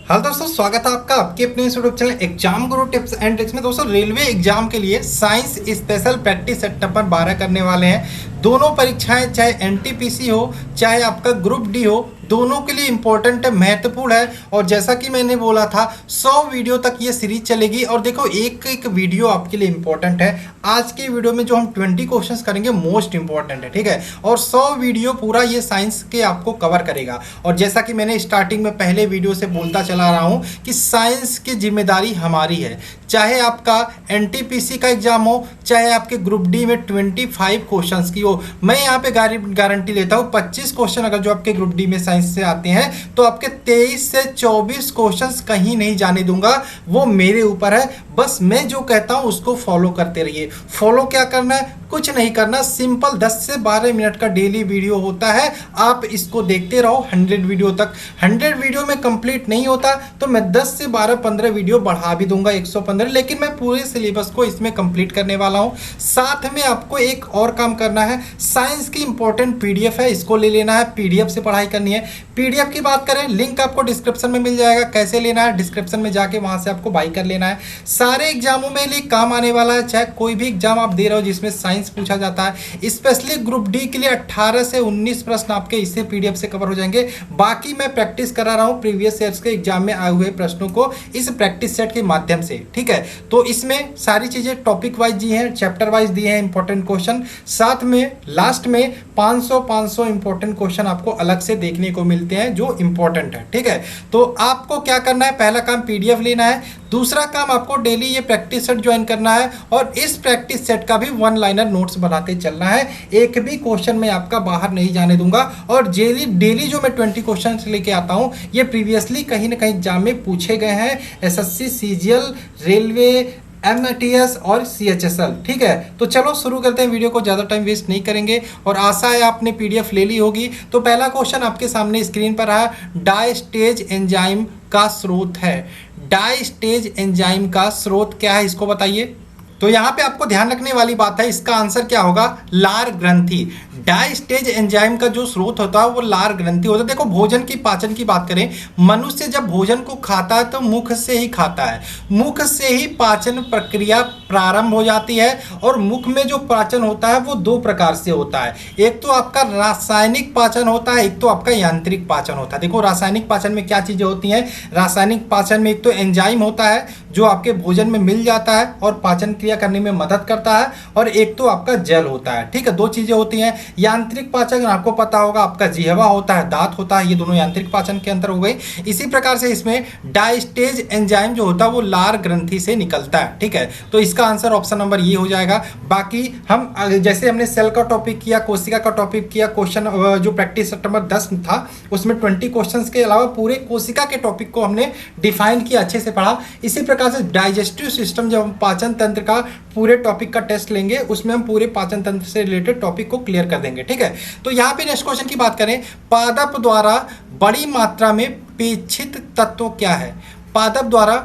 Hello दोस्तों, स्वागत है आपका आपके अपने YouTube channel exam Guru tips and tricks में। दोस्तों, रेलवे एग्जाम के लिए साइंस स्पेशल प्रैक्टिस सेटअप पर 12 करने वाले हैं। दोनों परीक्षाएं, चाहे एनटीपीसी हो चाहे आपका ग्रुप डी हो, दोनों के लिए इंपॉर्टेंट है, महत्वपूर्ण है। और जैसा कि मैंने बोला था 100 वीडियो तक ये सीरीज चलेगी। और देखो, एक एक वीडियो आपके लिए इंपॉर्टेंट है। आज के वीडियो में जो हम 20 क्वेश्चंस करेंगे मोस्ट इंपॉर्टेंट है, ठीक है। और 100 वीडियो पूरा ये साइंस के आपको कवर करेगा। और जैसा कि मैंने स्टार्टिंग में पहले वीडियो से बोलता चला रहा हूँ कि साइंस की जिम्मेदारी हमारी है। चाहे आपका एनटीपीसी का एग्जाम हो, चाहे आपके ग्रुप डी में 25 क्वेश्चंस की हो, मैं यहाँ पे गारंटी लेता हूँ 25 क्वेश्चन अगर जो आपके ग्रुप डी में साइंस से आते हैं तो आपके 23 से 24 क्वेश्चंस कहीं नहीं जाने दूंगा। वो मेरे ऊपर है, बस मैं जो कहता हूँ उसको फॉलो करते रहिए। फॉलो क्या करना है? कुछ नहीं करना, सिंपल 10 से 12 मिनट का डेली वीडियो होता है। आप इसको देखते रहो 100 वीडियो तक। 100 वीडियो में कंप्लीट नहीं होता तो मैं 10 से 12-15 वीडियो बढ़ा भी दूंगा, 115, लेकिन मैं पूरे सिलेबस को इसमें कंप्लीट करने वाला हूं। साथ में आपको एक और काम करना है, साइंस की इंपॉर्टेंट पीडीएफ है, इसको ले लेना है। पीडीएफ से पढ़ाई करनी है। पीडीएफ की बात करें, लिंक आपको डिस्क्रिप्शन में मिल जाएगा। कैसे लेना है? डिस्क्रिप्शन में जाके वहां से आपको बाई कर लेना है। सारे एग्जामों में लिए काम आने वाला है, चाहे कोई भी एग्जाम आप दे रहे हो जिसमें साइंस पूछा जाता है। स्पेशली ग्रुप डी के लिए 18 से 19 प्रश्न आपके इससे पीडीएफ से कवर हो जाएंगे। बाकी मैं प्रैक्टिस करा रहा हूं प्रीवियस ईयर्स के एग्जाम में आए हुए प्रश्नों को इस प्रैक्टिस सेट के माध्यम से, ठीक है। तो इसमें सारी चीजें टॉपिक वाइज दी हैं, चैप्टर वाइज दिए हैं इंपॉर्टेंट क्वेश्चन। साथ में लास्ट में 500 इंपॉर्टेंट क्वेश्चन आपको अलग से देखने को मिलते हैं जो इंपॉर्टेंट है, ठीक है। तो आपको क्या करना है? पहला काम पीडीएफ लेना है। दूसरा काम आपको डेली ये प्रैक्टिस सेट ज्वाइन करना है और इस प्रैक्टिस सेट का भी 1 लाइनर नोट्स बनाते चलना है। एक भी क्वेश्चन मैं आपका बाहर नहीं जाने दूंगा। और डेली जो मैं 20 क्वेश्चन लेके आता हूं ये प्रीवियसली कहीं ना कहीं एग्जाम में पूछे गए हैं, एसएससी, सीजीएल, रेलवे, एमटीएस और सीएचएसएल, ठीक है। तो चलो शुरू करते हैं, वीडियो को ज़्यादा टाइम वेस्ट नहीं करेंगे। और आशा है आपने पीडीएफ ले ली होगी। तो पहला क्वेश्चन आपके सामने स्क्रीन पर है, डायस्टेज एंजाइम का स्रोत है। डायस्टेज एंजाइम का स्रोत क्या है, इसको बताइए। तो यहाँ पे आपको ध्यान रखने वाली बात है, इसका आंसर क्या होगा? लार ग्रंथि। डायस्टेज एंजाइम का जो स्रोत होता है वो लार ग्रंथि होता है। देखो, भोजन की पाचन की बात करें, मनुष्य जब भोजन को खाता है तो मुख से ही खाता है। मुख से ही पाचन प्रक्रिया प्रारंभ हो जाती है। और मुख में जो पाचन होता है वो 2 प्रकार से होता है। एक तो आपका रासायनिक पाचन होता है, एक तो आपका यांत्रिक पाचन होता है। देखो, रासायनिक पाचन में क्या चीजें होती हैं? रासायनिक पाचन में एक तो एंजाइम होता है जो आपके भोजन में मिल जाता है और पाचन क्रिया करने में मदद करता है, और एक तो आपका जल होता है, ठीक है। 2 चीजें होती हैं। यांत्रिक पाचन आपको पता होगा, आपका जिह्वा होता है, दांत होता है, ये दोनों यांत्रिक पाचन के अंतर हो गई। इसी प्रकार से इसमें डायस्टेज एंजाइम जो होता है वो लार ग्रंथि से निकलता है, ठीक है। तो इसका आंसर ऑप्शन नंबर ये हो जाएगा। बाकी हम जैसे हमने सेल का टॉपिक किया, कोशिका का टॉपिक किया, क्वेश्चन जो प्रैक्टिस नंबर 10 था उसमें 20 क्वेश्चन के अलावा पूरे कोशिका के टॉपिक को हमने डिफाइन किया, अच्छे से पढ़ा। इसी प्रकार से डाइजेस्टिव सिस्टम, जब हम पाचन तंत्र का पूरे टॉपिक का टेस्ट लेंगे उसमें हम पूरे पाचन तंत्र से रिलेटेड टॉपिक को क्लियर कर देंगे, ठीक है। तो यहाँ पे नेक्स्ट क्वेश्चन की बात करें, पादप द्वारा बड़ी मात्रा में पेक्षित तत्व क्या है? पादप द्वारा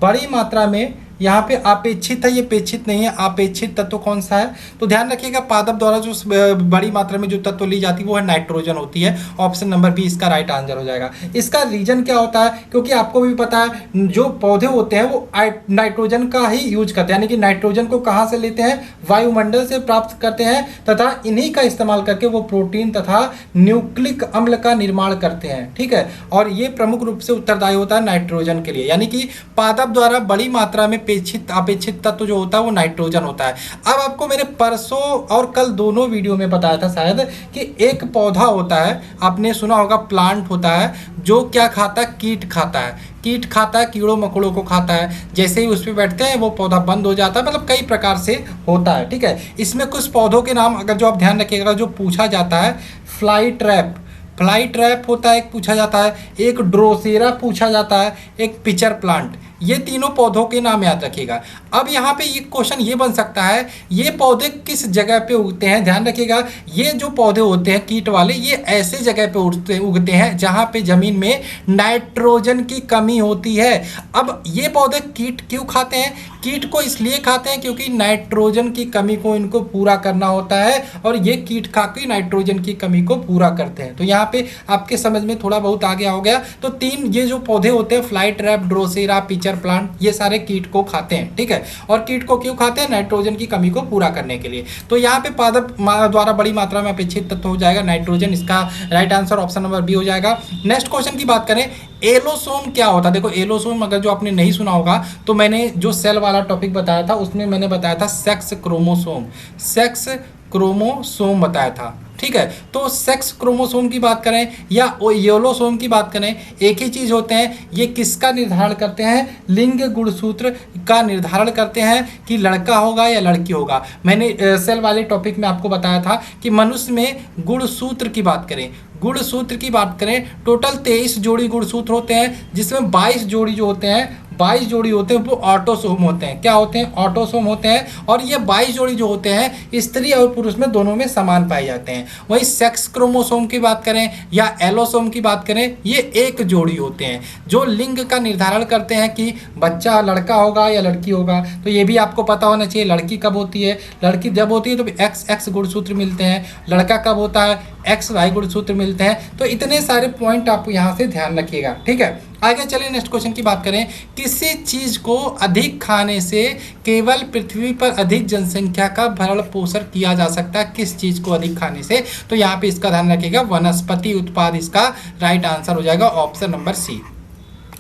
बड़ी मात्रा में, यहाँ पे अपेक्षित है, ये पेक्षित नहीं है। अपेक्षित तत्व कौन सा है? तो ध्यान रखिएगा, पादप द्वारा जो बड़ी मात्रा में जो तत्व ली जाती है वो है नाइट्रोजन होती है। ऑप्शन नंबर बी इसका राइट आंसर हो जाएगा। इसका रीजन क्या होता है? क्योंकि आपको भी पता है जो पौधे होते हैं वो नाइट्रोजन का ही यूज करते हैं, यानी कि नाइट्रोजन को कहाँ से लेते हैं? वायुमंडल से प्राप्त करते हैं, तथा इन्हीं का इस्तेमाल करके वो प्रोटीन तथा न्यूक्लिक अम्ल का निर्माण करते हैं, ठीक है। और ये प्रमुख रूप से उत्तरदायी होता है नाइट्रोजन के लिए, यानी कि पादप द्वारा बड़ी मात्रा में अपेक्षित तत्व जो होता है वो नाइट्रोजन होता है। अब आपको मैंने परसों और कल दोनों वीडियो में बताया था शायद कि एक पौधा होता है, आपने सुना होगा, प्लांट होता है जो क्या खाता है? कीट खाता है। कीट खाता है, कीड़ों मकोड़ों को खाता है। जैसे ही उस पर बैठते हैं वो पौधा बंद हो जाता है। मतलब कई प्रकार से होता है, ठीक है। इसमें कुछ पौधों के नाम अगर जो आप ध्यान रखिएगा जो पूछा जाता है, फ्लाई ट्रैप होता है, एक पूछा जाता है, एक ड्रोसेरा पूछा जाता है, एक पिचर प्लांट। ये तीनों पौधों के नाम याद रखिएगा। अब यहाँ पे ये क्वेश्चन ये बन सकता है, ये पौधे किस जगह पे उगते हैं। ध्यान रखिएगा, ये जो पौधे होते हैं कीट वाले, ये ऐसे जगह पे उगते हैं जहाँ पे जमीन में नाइट्रोजन की कमी होती है। अब ये पौधे कीट क्यों खाते हैं? कीट को इसलिए खाते हैं क्योंकि नाइट्रोजन की कमी को इनको पूरा करना होता है, और ये कीट खा के नाइट्रोजन की कमी को पूरा करते हैं। तो यहाँ पे आपके समझ में थोड़ा बहुत आ गया हो गया। तो तीन ये जो पौधे होते हैं, fly trap, Drosera, pitcher plant, ये सारे कीट को खाते हैं, ठीक है। और कीट को क्यों खाते हैं? नाइट्रोजन की कमी को पूरा करने के लिए। तो यहाँ पे पादप द्वारा बड़ी मात्रा में अपेक्षित तत्व हो जाएगा नाइट्रोजन, इसका right answer option number B हो जाएगा। नेक्स्ट क्वेश्चन की बात करें, एलोसोम क्या होता है? देखो एलोसोम अगर जो आपने नहीं सुना होगा तो मैंने जो सेल वाला टॉपिक बताया था उसमें मैंने बताया था सेक्स क्रोमोसोम, सेक्स क्रोमोसोम बताया था, ठीक है। तो सेक्स क्रोमोसोम की बात करें या येलोसोम की बात करें, एक ही चीज होते हैं। ये किसका निर्धारण करते हैं? लिंग गुणसूत्र का निर्धारण करते हैं कि लड़का होगा या लड़की होगा। मैंने सेल वाले टॉपिक में आपको बताया था कि मनुष्य में गुणसूत्र की बात करें, गुणसूत्र की बात करें, टोटल 23 जोड़ी गुणसूत्र होते हैं, जिसमें 22 जोड़ी जो होते हैं, 22 जोड़ी होते हैं वो ऑटोसोम होते हैं। क्या होते हैं? ऑटोसोम होते हैं। और ये 22 जोड़ी जो होते हैं स्त्री और पुरुष में दोनों में समान पाए जाते हैं। वहीं सेक्स क्रोमोसोम की बात करें या एलोसोम की बात करें, ये एक जोड़ी होते हैं जो लिंग का निर्धारण करते हैं कि बच्चा लड़का होगा या लड़की होगा। तो ये भी आपको पता होना चाहिए, लड़की कब होती है? लड़की जब होती है तो XX गुणसूत्र मिलते हैं, लड़का कब होता है? XY गुणसूत्र मिलते हैं। तो इतने सारे पॉइंट आप यहाँ से ध्यान रखिएगा, ठीक है। आगे चलिए नेक्स्ट क्वेश्चन की बात करें, किसी चीज को अधिक खाने से केवल पृथ्वी पर अधिक जनसंख्या का भरण पोषण किया जा सकता है? किस चीज को अधिक खाने से? तो यहाँ पे इसका ध्यान रखिएगा, वनस्पति उत्पाद इसका राइट आंसर हो जाएगा, ऑप्शन नंबर सी।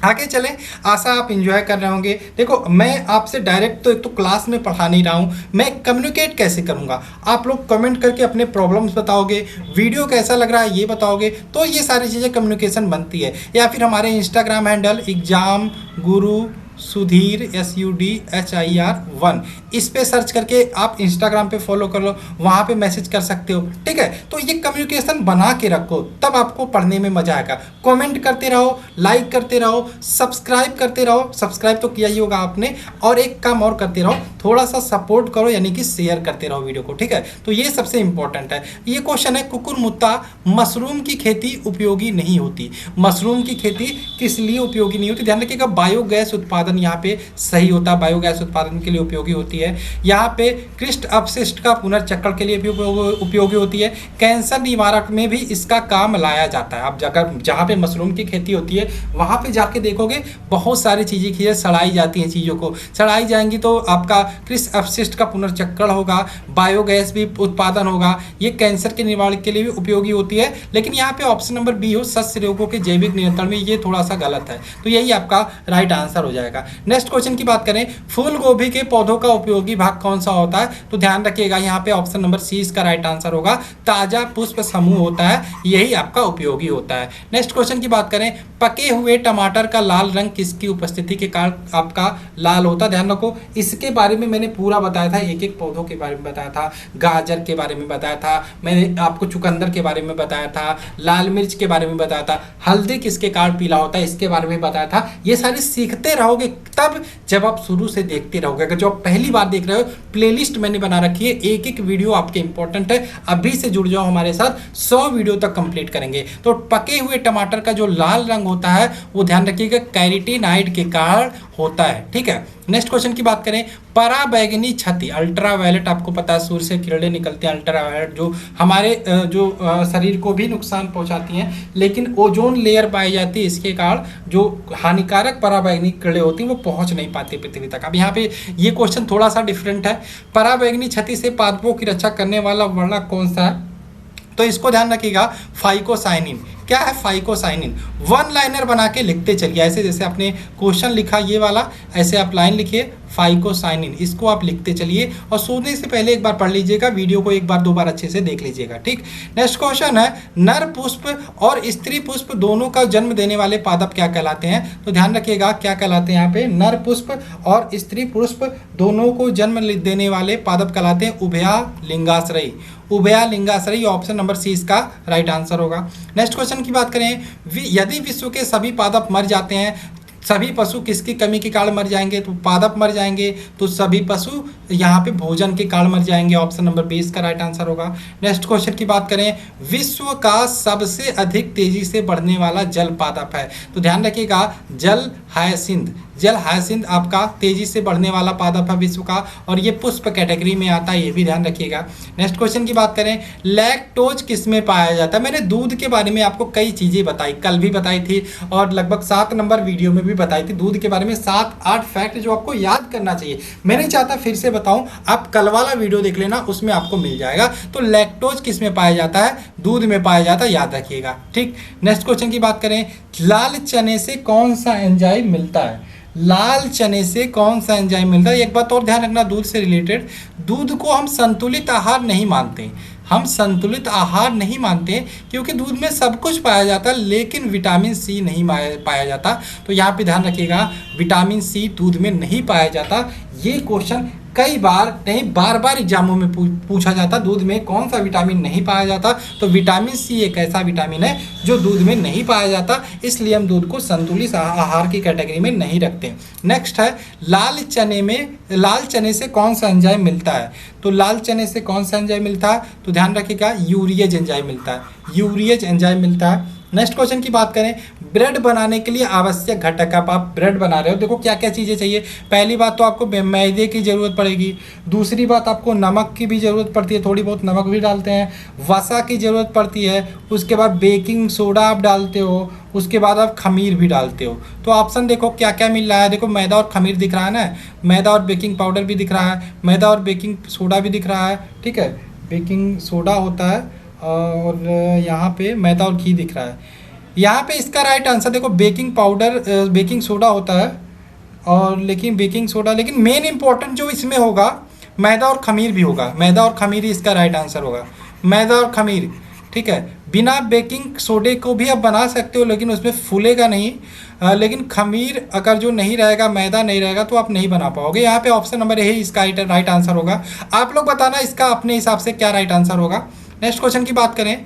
आगे चलें, आशा आप इंजॉय कर रहे होंगे। देखो मैं आपसे डायरेक्ट तो एक तो क्लास में पढ़ा नहीं रहा हूँ, मैं कम्युनिकेट कैसे करूँगा? आप लोग कमेंट करके अपने प्रॉब्लम्स बताओगे, वीडियो कैसा लग रहा है ये बताओगे, तो ये सारी चीज़ें कम्युनिकेशन बनती है। या फिर हमारे इंस्टाग्राम हैंडल एग्जाम गुरु सुधीर SUDHIR1, इस पे सर्च करके आप इंस्टाग्राम पे फॉलो कर लो, वहाँ पे मैसेज कर सकते हो, ठीक है। तो ये कम्युनिकेशन बना के रखो, तब आपको पढ़ने में मजा आएगा। कमेंट करते रहो, लाइक करते रहो, सब्सक्राइब करते रहो, सब्सक्राइब तो किया ही होगा आपने, और एक काम और करते रहो, थोड़ा सा सपोर्ट करो, यानी कि शेयर करते रहो वीडियो को, ठीक है। तो ये सबसे इंपॉर्टेंट है। ये क्वेश्चन है, कुकुरमुत्ता मशरूम की खेती उपयोगी नहीं होती। मशरूम की खेती किस लिए उपयोगी नहीं होती? ध्यान रखिएगा, बायोगैस उत्पादन यहाँ पे सही होता है, बायोगैस उत्पादन के लिए उपयोगी होती है। यहाँ पे कृष्ण अपशिष्ट का पुनर्चक्रण के लिए भी उपयोगी होती है। कैंसर निवारक में भी इसका काम लाया जाता है। आप जहाँ पे मशरूम की खेती होती है वहाँ पे जाके देखोगे बहुत सारी चीज़ें सड़ाई जाती हैं, चीज़ों को सड़ाई जाएंगी तो आपका कृषि अपशिष्ट का पुनर्चक्रण होगा, बायोगैस भी उत्पादन होगा। ये कैंसर के निवारण के लिए भी उपयोगी होती है। लेकिन यहाँ पे ऑप्शन नंबर बी हो, सस्य रोगों के जैविक नियंत्रण में, ये थोड़ा सा गलत है, तो यही आपका राइट आंसर हो जाएगा। नेक्स्ट क्वेश्चन की बात करें, फूल गोभी के पौधों का उपयोगी भाग कौन सा होता है? तो ध्यान रखिएगा, यहाँ पे ऑप्शन नंबर सी इसका राइट आंसर होगा, ताजा पुष्प समूह होता है, यही आपका उपयोगी होता है। नेक्स्ट क्वेश्चन की बात करें, पके हुए टमाटर का लाल रंग किसकी उपस्थिति के कारण आपका लाल होता है? ध्यान रखो, इसके बारे में मैंने पूरा बताया था, एक एक पौधों के बारे में बताया था, गाजर के बारे में बताया था, मैंने आपको चुकंदर के बारे में बताया था, लाल मिर्च के बारे में बताया था, हल्दी किसके कारण पीला होता है इसके बारे में बताया था। ये सारे सीखते रहोगे तब जब आप शुरू से देखते रहोगे। अगर जो आप पहली बार देख रहे हो, प्लेलिस्ट मैंने बना रखी है, एक एक वीडियो आपके इंपॉर्टेंट है, अभी से जुड़ जाओ हमारे साथ, 100 वीडियो तक कंप्लीट करेंगे। तो पके हुए टमाटर का जो लाल रंग होता है वो ध्यान रखिएगा कैरोटीनॉइड के कारण होता है, ठीक है। नेक्स्ट क्वेश्चन की बात करें, पराबैंगनी क्षति, अल्ट्रावायलेट, आपको पता है सूर्य से किरणें निकलती हैं अल्ट्रावायलेट, जो हमारे शरीर को भी नुकसान पहुंचाती हैं, लेकिन ओजोन लेयर पाई जाती है, इसके कारण जो हानिकारक पराबैंगनी किरणें होती हैं वो पहुंच नहीं पाती पृथ्वी तक। अब यहाँ पे ये क्वेश्चन थोड़ा सा डिफरेंट है, पराबैंगनी क्षति से पादपों की रक्षा करने वाला वर्णक कौन सा है? तो इसको ध्यान रखिएगा, फाइकोसाइनिन। क्या है फाइकोसाइनिन? वन लाइनर बना के लिखते चलिए, ऐसे जैसे आपने क्वेश्चन लिखा ये वाला, ऐसे आप लाइन लिखिए फाइकोसाइनिन, इसको आप लिखते चलिए और सोने से पहले एक बार पढ़ लीजिएगा, वीडियो को एक बार दो बार अच्छे से देख लीजिएगा, ठीक। नेक्स्ट क्वेश्चन है, नर पुष्प और स्त्री पुष्प दोनों का जन्म देने वाले पादप क्या कहलाते हैं? तो ध्यान रखिएगा क्या कहलाते हैं यहाँ पे, नर पुष्प और स्त्री पुष्प दोनों को जन्म देने वाले पादप कहलाते हैं उभयलिंगाश्रयी। उभयलिंगाश्रयी, ऑप्शन नंबर सी इसका राइट आंसर होगा। नेक्स्ट क्वेश्चन की बात करें, यदि विश्व के सभी पादप मर जाते हैं सभी पशु किसकी कमी के कारण मर जाएंगे, तो पादप मर जाएंगे, तो सभी पशु यहाँ पे भोजन के कारण मर जाएंगे। ऑप्शन नंबर 20 का राइट आंसर होगा। नेक्स्ट क्वेश्चन की बात करें, विश्व का सबसे अधिक तेजी से बढ़ने वाला जल पादप है, तो ध्यान रखिएगा जल हायसिंथ। जल हायसिंथ आपका तेजी से बढ़ने वाला पादप है विश्व का, और ये पुष्प कैटेगरी में आता है, ये भी ध्यान रखिएगा। नेक्स्ट क्वेश्चन की बात करें, लैक्टोज किस में पाया जाता है। मैंने दूध के बारे में आपको कई चीजें बताई, कल भी बताई थी और लगभग 7 नंबर वीडियो में भी बताई थी। दूध के बारे में 7-8 फैक्ट जो आपको याद करना चाहिए, मैं नहीं चाहता फिर से बताऊं, आप कल वाला वीडियो देख लेना, उसमें आपको मिल जाएगा। तो लैक्टोज किस में पाया जाता है, दूध में पाया जाता है, याद रखिएगा। ठीक, नेक्स्ट क्वेश्चन की बात करें, लाल चने से कौन सा एंजाइम मिलता है। लाल चने से कौन सा एंजाइम मिलता है। एक बात और ध्यान रखना दूध से रिलेटेड, दूध को हम संतुलित आहार नहीं मानते, हम संतुलित आहार नहीं मानते क्योंकि दूध में सब कुछ पाया जाता है लेकिन विटामिन सी नहीं पाया जाता। तो यहाँ पे ध्यान रखिएगा विटामिन सी दूध में नहीं पाया जाता। ये क्वेश्चन कई बार नहीं बार बार एग्जामों में पूछा जाता, दूध में कौन सा विटामिन नहीं पाया जाता। तो विटामिन सी एक ऐसा विटामिन है जो दूध में नहीं पाया जाता, इसलिए हम दूध को संतुलित आहार की कैटेगरी में नहीं रखते। नेक्स्ट है, लाल चने से कौन सा एंजाइम मिलता है। तो लाल चने से कौन सा एंजाइम मिलता है, तो ध्यान रखिएगा यूरिएज एंजाइम मिलता है, यूरिएज एंजाइम मिलता है। नेक्स्ट क्वेश्चन की बात करें, ब्रेड बनाने के लिए आवश्यक घटक, आप ब्रेड बना रहे हो, देखो क्या क्या चीज़ें चाहिए। पहली बात तो आपको मैदे की ज़रूरत पड़ेगी, दूसरी बात आपको नमक की भी ज़रूरत पड़ती है, थोड़ी बहुत नमक भी डालते हैं, वसा की ज़रूरत पड़ती है, उसके बाद बेकिंग सोडा आप डालते हो, उसके बाद आप खमीर भी डालते हो। तो ऑप्शन देखो क्या क्या मिल रहा है, देखो मैदा और खमीर दिख रहा है ना, मैदा और बेकिंग पाउडर भी दिख रहा है, मैदा और बेकिंग सोडा भी दिख रहा है। ठीक है, बेकिंग सोडा होता है और यहाँ पे मैदा और घी दिख रहा है। यहाँ पे इसका राइट आंसर देखो बेकिंग पाउडर बेकिंग सोडा होता है, और लेकिन बेकिंग सोडा, लेकिन मेन इंपॉर्टेंट जो इसमें होगा मैदा और खमीर भी होगा, मैदा और खमीर ही इसका राइट आंसर होगा, मैदा और खमीर। ठीक है, बिना बेकिंग सोडे को भी आप बना सकते हो लेकिन उसमें फूलेगा नहीं, लेकिन खमीर अगर जो नहीं रहेगा, मैदा नहीं रहेगा तो आप नहीं बना पाओगे। यहाँ पे ऑप्शन नंबर ए इसका राइट आंसर होगा। आप लोग बताना इसका अपने हिसाब से क्या राइट आंसर होगा। नेक्स्ट क्वेश्चन की बात करें,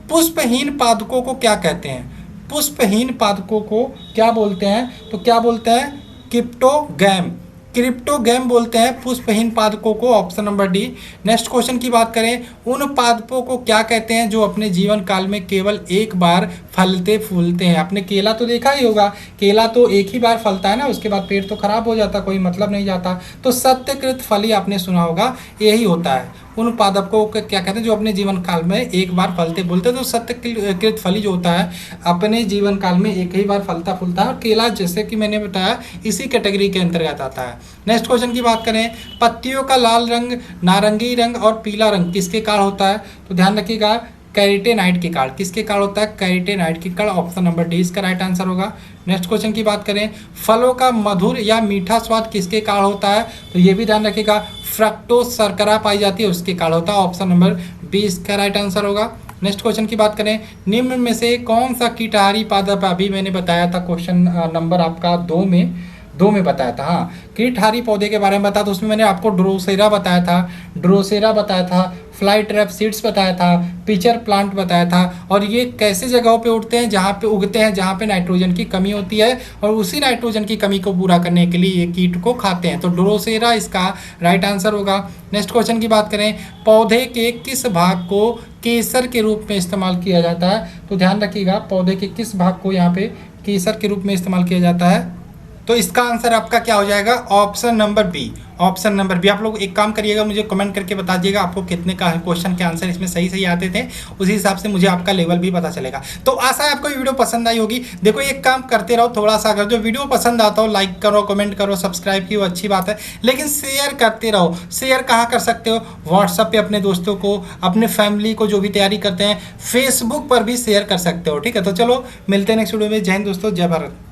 पुष्पहीन पादपों को क्या कहते हैं। पुष्पहीन पादपों को क्या बोलते हैं, तो क्या बोलते हैं क्रिप्टोगैम, क्रिप्टोगैम बोलते हैं पुष्पहीन पादपों को, option number D. Next question की बात करें, उन पादपों को क्या कहते हैं जो अपने जीवन काल में केवल एक बार फलते फूलते हैं। आपने केला तो देखा ही होगा, केला तो एक ही बार फलता है ना, उसके बाद पेड़ तो खराब हो जाता, कोई मतलब नहीं जाता। तो सत्यकृत फली आपने सुना होगा, यही होता है उन पादपों को क्या कहते हैं जो अपने जीवन काल में एक बार फलते फूलते। तो सत्यकृत फली जो होता है अपने जीवन काल में एक ही बार फलता फूलता है, और केला जैसे कि मैंने बताया इसी कैटेगरी के अंतर्गत आता है। नेक्स्ट क्वेश्चन की बात करें, पत्तियों का लाल रंग, नारंगी रंग और पीला रंग किसके कारण होता है। तो ध्यान रखिएगा कैरेटेनाइड के कारण, किसके कारण होता है, कैरेटेनाइड के कारण, ऑप्शन नंबर डी इसका राइट आंसर होगा। नेक्स्ट क्वेश्चन की बात करें, फलों का मधुर या मीठा स्वाद किसके कारण होता है। तो ये भी ध्यान रखिएगा फ्रक्टोज शर्करा पाई जाती है उसके कारण होता है, ऑप्शन नंबर 20 का राइट आंसर होगा। नेक्स्ट क्वेश्चन की बात करें, निम्न में से कौन सा कीटहारी पादप, अभी मैंने बताया था क्वेश्चन नंबर आपका 2 में बताया था। हाँ, कीटहारी पौधे के बारे में बताया था, उसमें मैंने आपको ड्रोसेरा बताया था, फ्लाई ट्रैप सीड्स बताया था, पिचर प्लांट बताया था। और ये कैसे जगहों पे उगते हैं, जहाँ पे नाइट्रोजन की कमी होती है, और उसी नाइट्रोजन की कमी को पूरा करने के लिए ये कीट को खाते हैं। तो ड्रोसेरा इसका राइट आंसर होगा। नेक्स्ट क्वेश्चन की बात करें, पौधे के किस भाग को केसर के रूप में इस्तेमाल किया जाता है। तो ध्यान रखिएगा पौधे के किस भाग को यहाँ पे केसर के रूप में इस्तेमाल किया जाता है। तो इसका आंसर आपका क्या हो जाएगा, option number B, option number B. आप लोग एक काम करिएगा, मुझे कमेंट करके बता दीजिएगा आपको कितने का क्वेश्चन के आंसर इसमें सही आते थे, उसी हिसाब से मुझे आपका लेवल भी पता चलेगा। तो आशा है आपको ये वीडियो पसंद आई होगी। देखो एक काम करते रहो, थोड़ा सा अगर जो वीडियो पसंद आता हो लाइक करो, कमेंट करो, सब्सक्राइब की, वो अच्छी बात है, लेकिन शेयर करते रहो। शेयर कहाँ कर सकते हो, व्हाट्सएप पे अपने दोस्तों को, अपने फैमिली को जो भी तैयारी करते हैं, फेसबुक पर भी शेयर कर सकते हो। ठीक है, तो चलो मिलते हैं नेक्स्ट वीडियो में। जय हिंद दोस्तों, जय भारत।